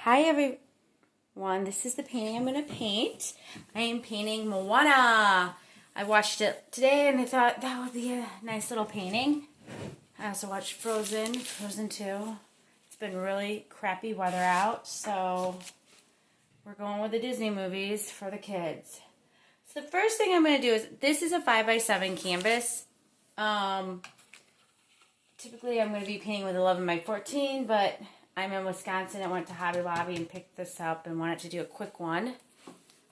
Hi everyone, this is the painting I'm going to paint. I am painting Moana. I watched it today and I thought that would be a nice little painting. I also watched Frozen 2. It's been really crappy weather out, so we're going with the Disney movies for the kids. So the first thing I'm going to do is, this is a 5x7 canvas. Typically I'm going to be painting with 11x14, but I'm in Wisconsin. I went to Hobby Lobby and picked this up and wanted to do a quick one.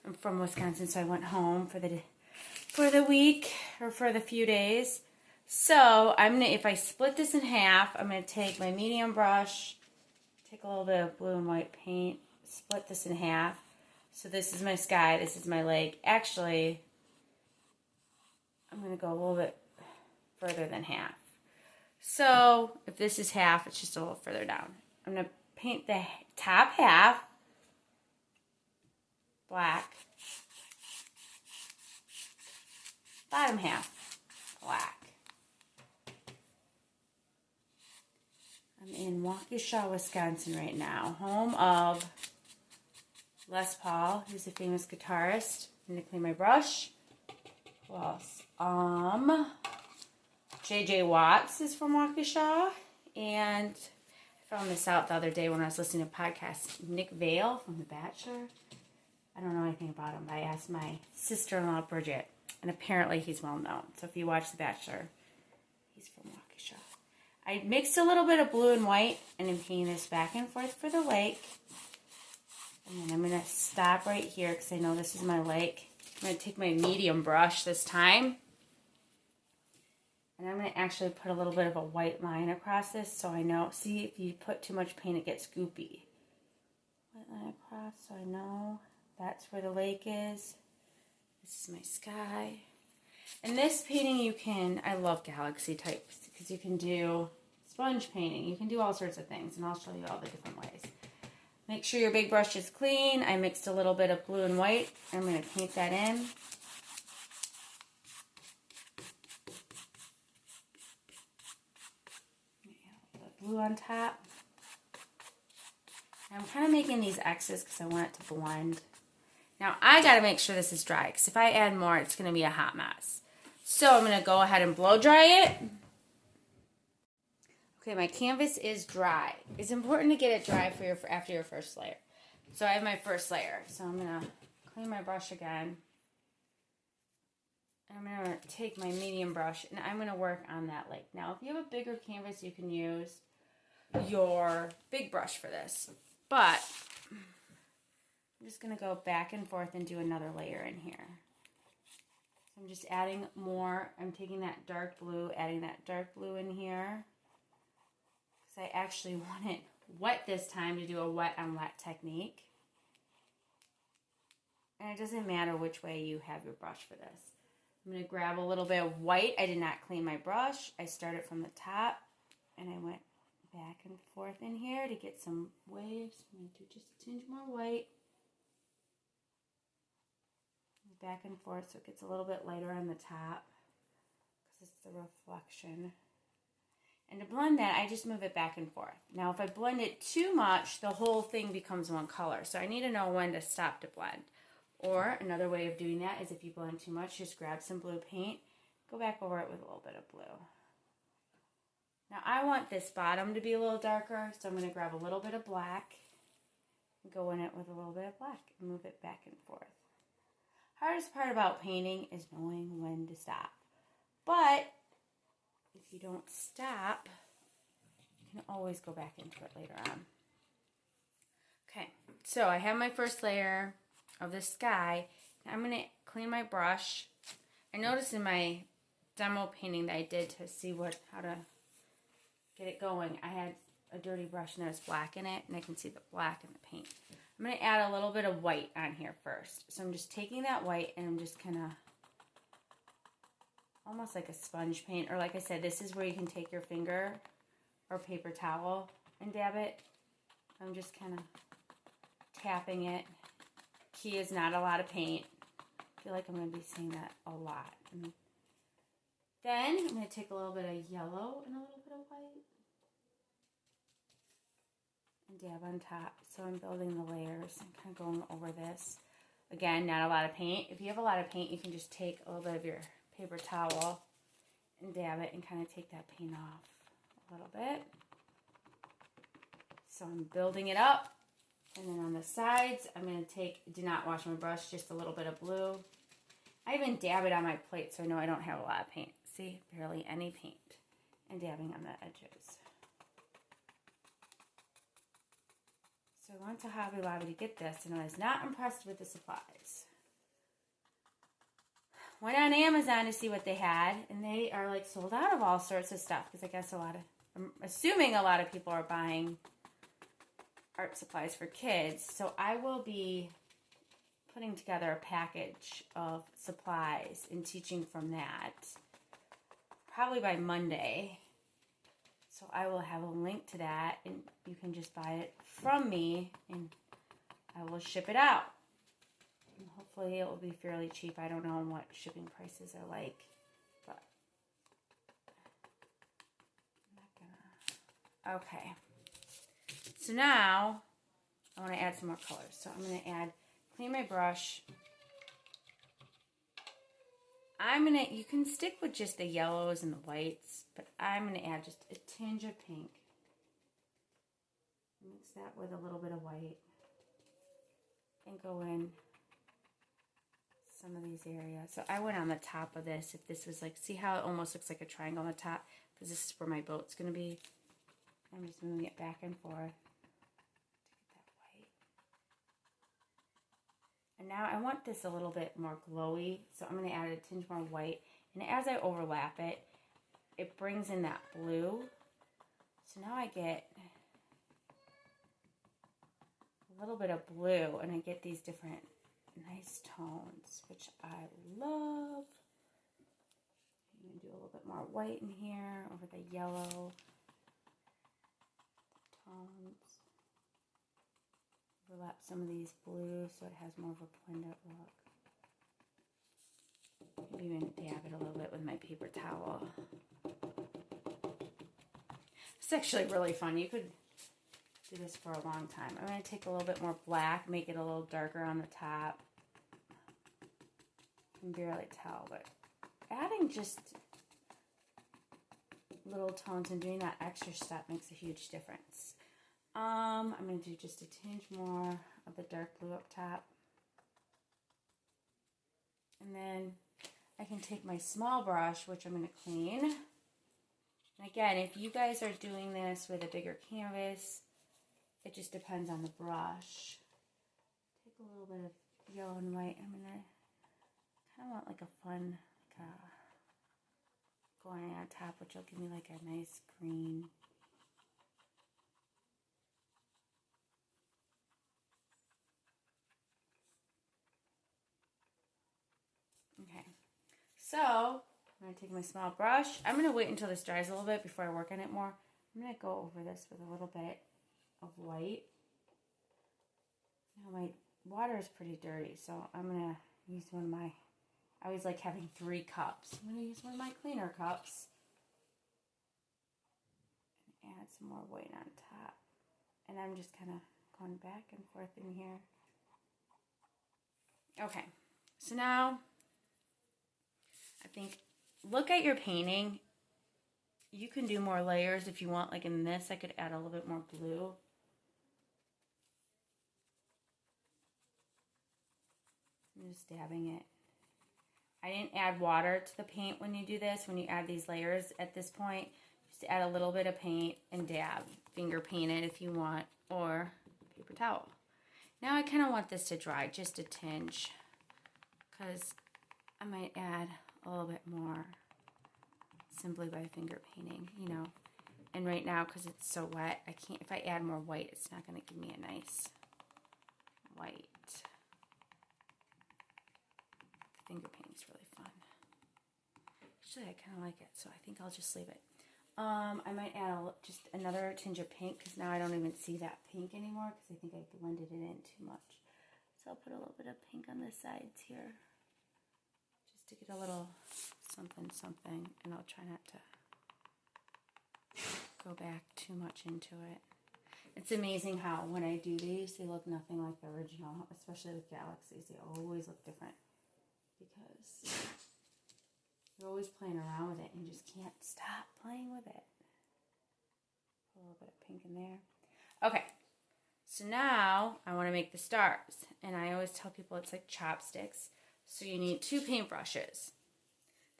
I'm from Wisconsin, so I went home for the week or for the few days. So if I split this in half, I'm gonna take my medium brush, take a little bit of blue and white paint, split this in half. So this is my sky, this is my lake. Actually, I'm gonna go a little bit further than half. So if this is half, it's just a little further down. I'm going to paint the top half black, bottom half black. I'm in Waukesha, Wisconsin right now, home of Les Paul, who's a famous guitarist. I'm going to clean my brush. Who else? J.J. Watts is from Waukesha, and I found this out the other day when I was listening to a podcast. Nick Vale from The Bachelor. I don't know anything about him, but I asked my sister-in-law, Bridget, and apparently he's well known. So if you watch The Bachelor, he's from Waukesha. I mixed a little bit of blue and white, and I'm painting this back and forth for the lake. And then I'm going to stop right here because I know this is my lake. I'm going to take my medium brush this time. And I'm going to actually put a little bit of a white line across this so I know. See, if you put too much paint, it gets goopy. White line across so I know that's where the lake is. This is my sky. And this painting I love galaxy types because you can do sponge painting. You can do all sorts of things, and I'll show you all the different ways. Make sure your big brush is clean. I mixed a little bit of blue and white. I'm going to paint that in. Blue on top. And I'm kind of making these X's because I want it to blend. Now I got to make sure this is dry because if I add more, it's going to be a hot mess. So I'm going to go ahead and blow dry it. Okay, my canvas is dry. It's important to get it dry after your first layer. So I have my first layer. So I'm going to clean my brush again. I'm going to take my medium brush and I'm going to work on that lake. Now, if you have a bigger canvas, you can use your big brush for this. But I'm just going to go back and forth and do another layer in here. So I'm just adding more. I'm taking that dark blue, adding that dark blue in here. Because I actually want it wet this time to do a wet on wet technique. And it doesn't matter which way you have your brush for this. I'm going to grab a little bit of white. I did not clean my brush. I started from the top and I went back and forth in here to get some waves. I'm going to do just a tinge more white. Back and forth so it gets a little bit lighter on the top because it's the reflection. And to blend that, I just move it back and forth. Now if I blend it too much, the whole thing becomes one color. So I need to know when to stop to blend. Or another way of doing that is if you blend too much, just grab some blue paint, go back over it with a little bit of blue. Now I want this bottom to be a little darker, so I'm going to grab a little bit of black, and go in it with a little bit of black, and move it back and forth. Hardest part about painting is knowing when to stop. But if you don't stop, you can always go back into it later on. Okay, so I have my first layer of the sky. Now I'm going to clean my brush. I noticed in my demo painting that I did to see how to get it going, I had a dirty brush and there's black in it, and I can see the black in the paint. I'm going to add a little bit of white on here first. So I'm just taking that white and I'm just kind of almost like a sponge paint, or like I said, this is where you can take your finger or paper towel and dab it. I'm just kind of tapping it. Key is not a lot of paint. I feel like I'm going to be saying that a lot. And then I'm going to take a little bit of yellow and a little bit of white. and dab on top. So I'm building the layers and kind of going over this. Again, not a lot of paint. If you have a lot of paint, you can just take a little bit of your paper towel and dab it and kind of take that paint off a little bit. So I'm building it up. And then on the sides, I'm going to take, do not wash my brush, just a little bit of blue. I even dab it on my plate so I know I don't have a lot of paint. See, barely any paint. And dabbing on the edges. So I went to Hobby Lobby to get this, and I was not impressed with the supplies. Went on Amazon to see what they had, and they are like sold out of all sorts of stuff, because I guess I'm assuming a lot of people are buying art supplies for kids. So I will be putting together a package of supplies and teaching from that, probably by Monday. So I will have a link to that, and you can just buy it from me, and I will ship it out. And hopefully it will be fairly cheap. I don't know what shipping prices are like, but I'm not gonna. Okay. So now I want to add some more colors. So I'm going to clean my brush. You can stick with just the yellows and the whites, but I'm going to add just a tinge of pink. Mix that with a little bit of white and go in some of these areas. So I went on the top of this. If this was like, see how it almost looks like a triangle on the top? Because this is where my boat's going to be. I'm just moving it back and forth to get that white. And now I want this a little bit more glowy, so I'm going to add a tinge more white. And as I overlap it, it brings in that blue. So now I get a little bit of blue, and I get these different nice tones, which I love. I'm going to do a little bit more white in here over the yellow. Tones. Overlap some of these blues so it has more of a blended look. Maybe even dab it a little bit with my paper towel. It's actually really fun. You could do this for a long time. I'm going to take a little bit more black, make it a little darker on the top. You can barely tell, but adding just little tones and doing that extra step makes a huge difference. I'm going to do just a tinge more of the dark blue up top. And then I can take my small brush, which I'm going to clean. And again, if you guys are doing this with a bigger canvas, it just depends on the brush. Take a little bit of yellow and white. I'm going to kind of want like a fun, like a going on top, which will give me like a nice green. Okay, so I'm going to take my small brush. I'm going to wait until this dries a little bit before I work on it more. I'm going to go over this with a little bit of white. Now my water is pretty dirty, so I'm going to use one of my, I always like having 3 cups. I'm going to use one of my cleaner cups and add some more white on top. And I'm just kind of going back and forth in here. Okay, so now I think, look at your painting. You can do more layers if you want. Like in this, I could add a little bit more blue. I'm just dabbing it. I didn't add water to the paint when you do this. When you add these layers at this point, just add a little bit of paint and dab. Finger paint it if you want, or paper towel. Now I kind of want this to dry, just a tinge, because I might add a little bit more simply by finger painting, you know. And right now, because it's so wet, I can't, if I add more white, it's not going to give me a nice white. Finger painting's really fun. Actually, I kind of like it, so I think I'll just leave it. I might add just another tinge of pink, because now I don't even see that pink anymore, because I think I blended it in too much. So I'll put a little bit of pink on the sides here, just to get a little something, something, and I'll try not to go back too much into it. It's amazing how when I do these, they look nothing like the original, especially with galaxies. They always look different because you're always playing around with it and you just can't stop playing with it. Put a little bit of pink in there. Okay, so now I want to make the stars. And I always tell people it's like chopsticks. So you need 2 paintbrushes.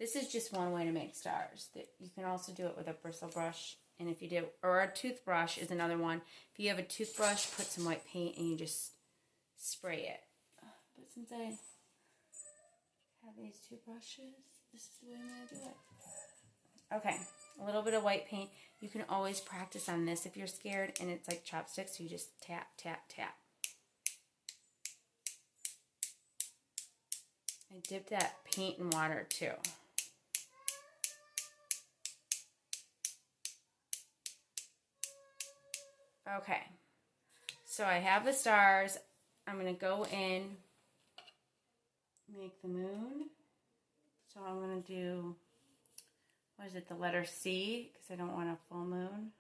This is just one way to make stars. You can also do it with a bristle brush. And if you do, or a toothbrush is another one. If you have a toothbrush, put some white paint and you just spray it. But since I have these 2 brushes, this is the way I'm going to do it. Okay, a little bit of white paint. You can always practice on this if you're scared and it's like chopsticks. So you just tap, tap, tap. I dipped that paint in water too. Okay, so I have the stars. I'm going to go in, make the moon. So I'm going to do, what is it, the letter C, because I don't want a full moon.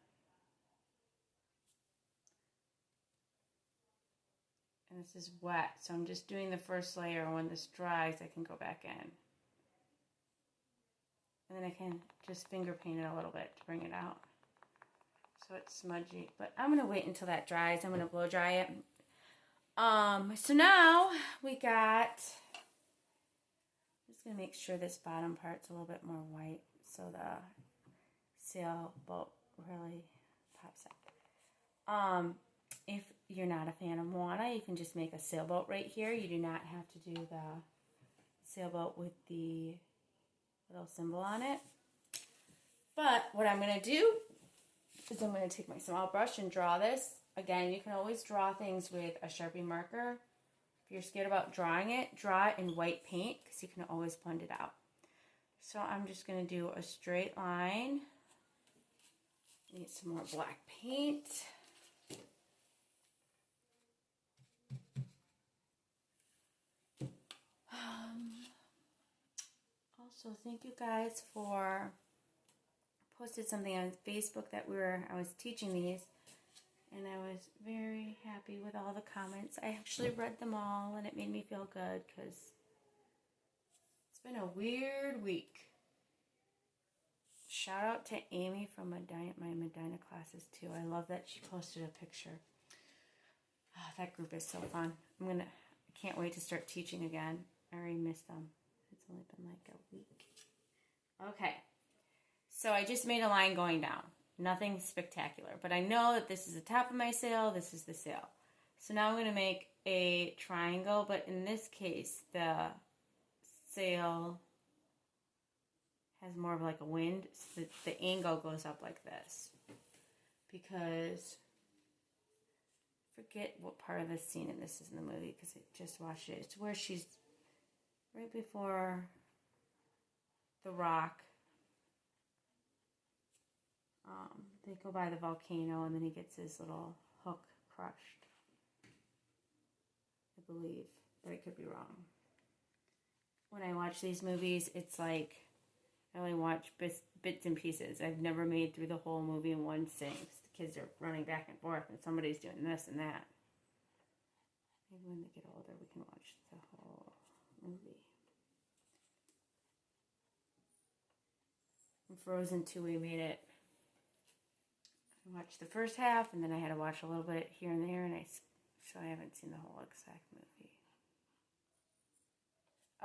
And this is wet, so I'm just doing the first layer. When this dries, I can go back in. And then I can just finger paint it a little bit to bring it out. So it's smudgy, but I'm going to wait until that dries. I'm going to blow dry it. So now we got, I'm just going to make sure this bottom part's a little bit more white so the sailboat really pops up. If you're not a fan of Moana, you can just make a sailboat right here. You do not have to do the sailboat with the little symbol on it. But what I'm going to do is I'm going to take my small brush and draw this. Again, you can always draw things with a Sharpie marker. If you're scared about drawing it, draw it in white paint because you can always blend it out. So I'm just going to do a straight line. Need some more black paint. Also, thank you guys for posted something on Facebook that I was teaching these, and I was very happy with all the comments. I actually read them all, and it made me feel good because it's been a weird week. Shout out to Amy from my Medina classes too. I love that she posted a picture. Oh, that group is so fun. I can't wait to start teaching again. I already missed them. It's only been like a week. Okay. So I just made a line going down. Nothing spectacular. But I know that this is the top of my sail. This is the sail. So now I'm going to make a triangle. But in this case, the sail has more of like a wind. So the angle goes up like this. Because I forget what part of the scene in this is in the movie. Because I just watched it. It's where she's right before the rock. They go by the volcano and then he gets his little hook crushed. I believe, but I could be wrong. When I watch these movies, it's like I only watch bits and pieces. I've never made through the whole movie in one sitting. The kids are running back and forth and somebody's doing this and that. Maybe when they get older, we can watch the whole movie. In Frozen 2, we made it. I watched the first half, and then I had to watch a little bit here and there, so I haven't seen the whole exact movie.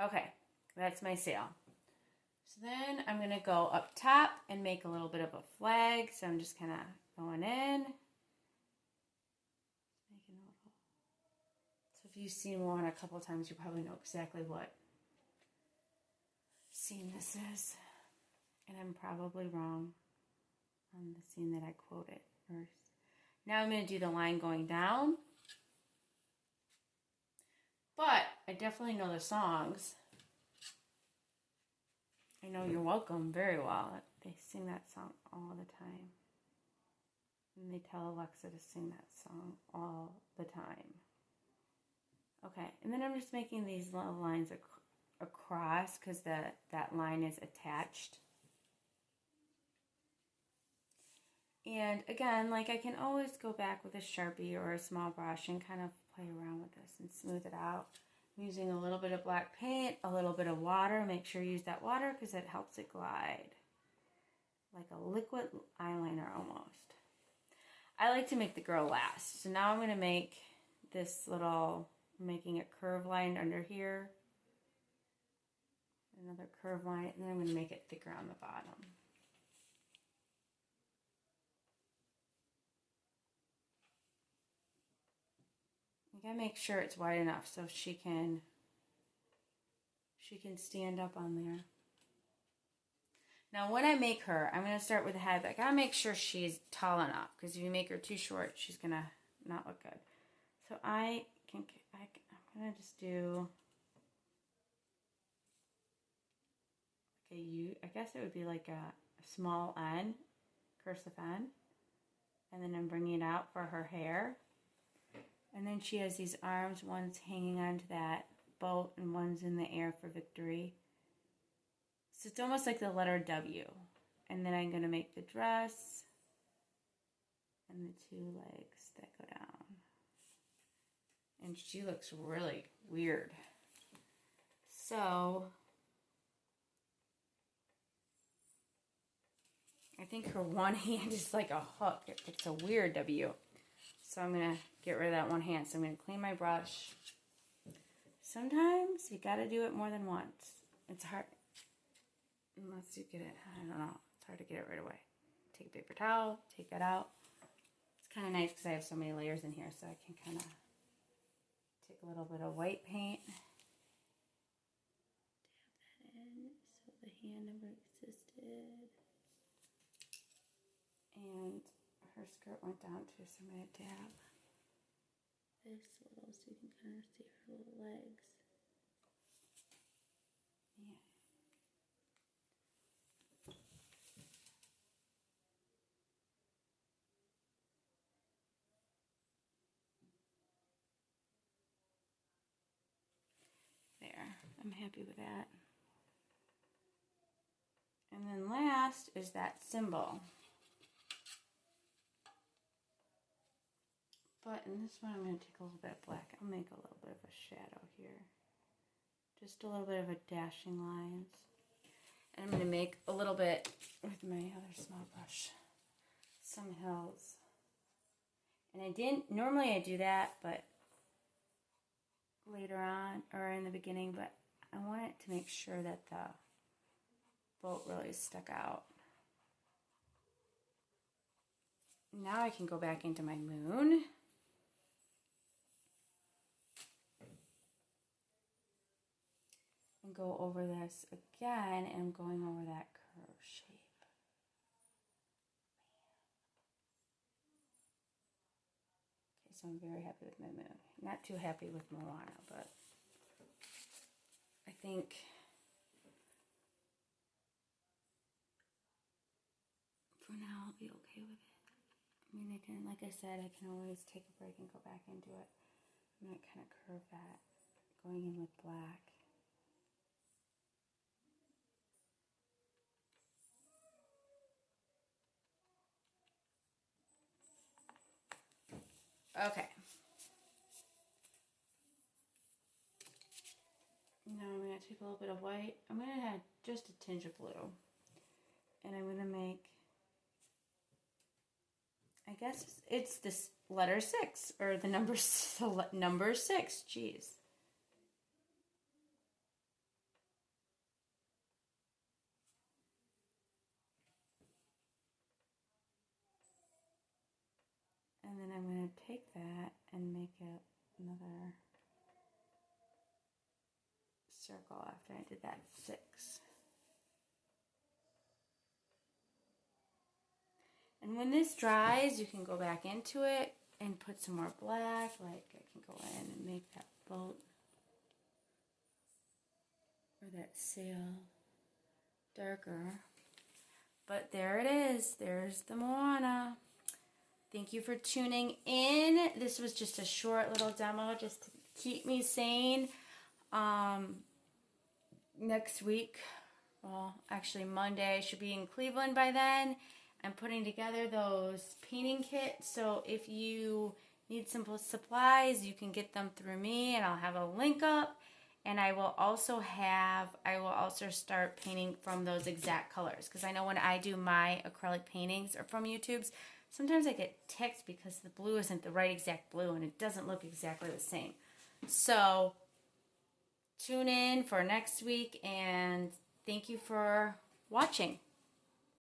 Okay, that's my sail. So then I'm going to go up top and make a little bit of a flag. So I'm just kind of going in. So if you've seen Moana a couple of times, you probably know exactly what scene this is. And I'm probably wrong on the scene that I quoted first. Now I'm going to do the line going down. But I definitely know the songs. I know You're Welcome very well. They sing that song all the time. And they tell Alexa to sing that song all the time. Okay, and then I'm just making these little lines across because that line is attached. And again, like I can always go back with a Sharpie or a small brush and kind of play around with this and smooth it out. I'm using a little bit of black paint, a little bit of water. Make sure you use that water because it helps it glide. Like a liquid eyeliner almost. I like to make the girl last. So now I'm going to make this little, making a curve line under here. Another curve line, and then I'm going to make it thicker on the bottom. You gotta make sure it's wide enough so she can stand up on there. Now when I make her, I'm gonna start with the head, but I gotta make sure she's tall enough because if you make her too short, she's gonna not look good. So I'm gonna just do like a U. I guess it would be like a small N, cursive N, and then I'm bringing it out for her hair. And then she has these arms, one's hanging onto that boat and one's in the air for victory. So it's almost like the letter W. And then I'm going to make the dress and the two legs that go down. And she looks really weird. So I think her one hand is like a hook. It's a weird W. So I'm going to get rid of that one hand. So I'm going to clean my brush. Sometimes you got to do it more than once. It's hard. Unless you get it, I don't know. It's hard to get it right away. Take a paper towel, take that out. It's kind of nice because I have so many layers in here. So I can kind of take a little bit of white paint. Dab that in so the hand never existed. And her skirt went down too, so I'm going to dab this little so you can kind of see her little legs. Yeah. There, I'm happy with that. And then last is that symbol. But in this one, I'm going to take a little bit of black. I'll make a little bit of a shadow here. Just a little bit of a dashing lines. And I'm going to make a little bit with my other small brush. Some hills. And I didn't, normally I do that, but later on, or in the beginning, but I wanted to make sure that the boat really stuck out. Now I can go back into my moon. And go over this again, and I'm going over that curve shape. Okay, so I'm very happy with my moon. Not too happy with Moana, but I think for now I'll be okay with it. I mean, I can, like I said, I can always take a break and go back into it. I'm going to kind of curve that, going in with black. Okay. Now I'm going to take a little bit of white. I'm going to add just a tinge of blue. And I'm going to make, I guess it's this letter 6, or the number 6, geez. And then I'm going to take that and make it another circle after I did that 6. And when this dries, you can go back into it and put some more black. Like I can go in and make that boat or that sail darker. But there it is. There's the Moana. Thank you for tuning in. This was just a short little demo just to keep me sane. Next week, well, actually Monday, I should be in Cleveland by then. I'm putting together those painting kits. So if you need some supplies, you can get them through me, and I'll have a link up. And I will also start painting from those exact colors, because I know when I do my acrylic paintings or from YouTube's, sometimes I get ticked because the blue isn't the right exact blue and it doesn't look exactly the same. So tune in for next week, and thank you for watching.